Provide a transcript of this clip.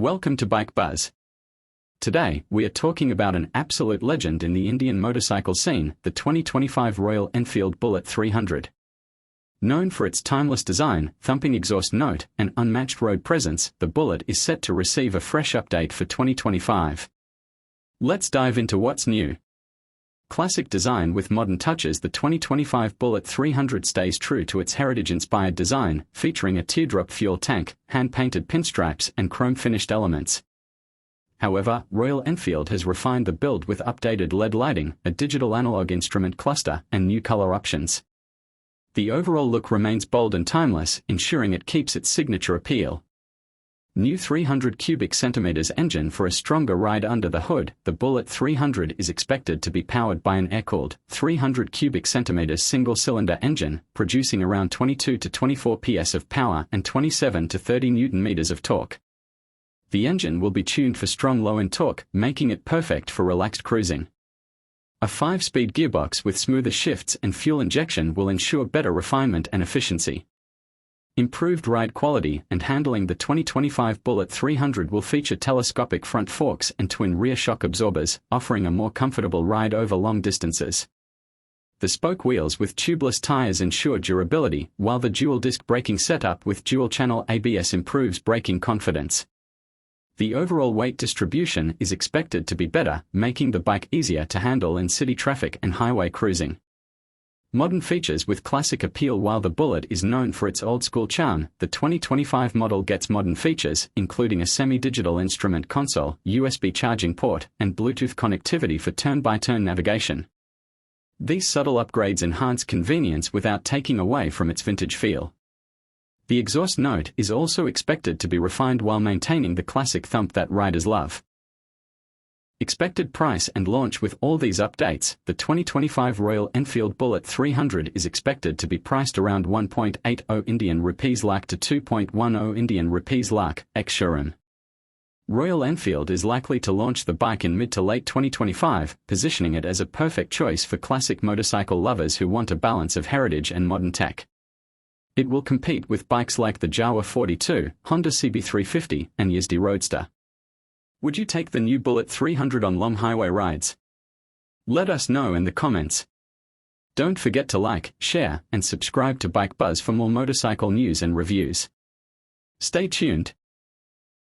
Welcome to Bike Buzz. Today, we are talking about an absolute legend in the Indian motorcycle scene, the 2025 Royal Enfield Bullet 300. Known for its timeless design, thumping exhaust note, and unmatched road presence, the Bullet is set to receive a fresh update for 2025. Let's dive into what's new. Classic design with modern touches, the 2025 Bullet 300 stays true to its heritage-inspired design, featuring a teardrop fuel tank, hand-painted pinstripes, and chrome-finished elements. However, Royal Enfield has refined the build with updated LED lighting, a digital analog instrument cluster, and new color options. The overall look remains bold and timeless, ensuring it keeps its signature appeal. New 300 cubic centimeters engine for a stronger ride under the hood. The Bullet 300 is expected to be powered by an air-cooled 300 cubic centimeters single-cylinder engine, producing around 22 to 24 PS of power and 27 to 30 Newton-meters of torque. The engine will be tuned for strong low-end torque, making it perfect for relaxed cruising. A 5-speed gearbox with smoother shifts and fuel injection will ensure better refinement and efficiency. Improved ride quality and handling. The 2025 Bullet 300 will feature telescopic front forks and twin rear shock absorbers, offering a more comfortable ride over long distances. The spoke wheels with tubeless tires ensure durability, while the dual-disc braking setup with dual-channel ABS improves braking confidence. The overall weight distribution is expected to be better, making the bike easier to handle in city traffic and highway cruising. Modern features with classic appeal. While the Bullet is known for its old-school charm, the 2025 model gets modern features, including a semi-digital instrument console, USB charging port, and Bluetooth connectivity for turn-by-turn navigation. These subtle upgrades enhance convenience without taking away from its vintage feel. The exhaust note is also expected to be refined while maintaining the classic thump that riders love. Expected price and launch. With all these updates, the 2025 Royal Enfield Bullet 300 is expected to be priced around 1.80 Indian rupees lakh to 2.10 Indian rupees lakh, ex-showroom. Royal Enfield is likely to launch the bike in mid to late 2025, positioning it as a perfect choice for classic motorcycle lovers who want a balance of heritage and modern tech. It will compete with bikes like the Jawa 42, Honda CB350, and Yazdi Roadster. Would you take the new Bullet 300 on long highway rides? Let us know in the comments. Don't forget to like, share, and subscribe to Bike Buzz for more motorcycle news and reviews. Stay tuned.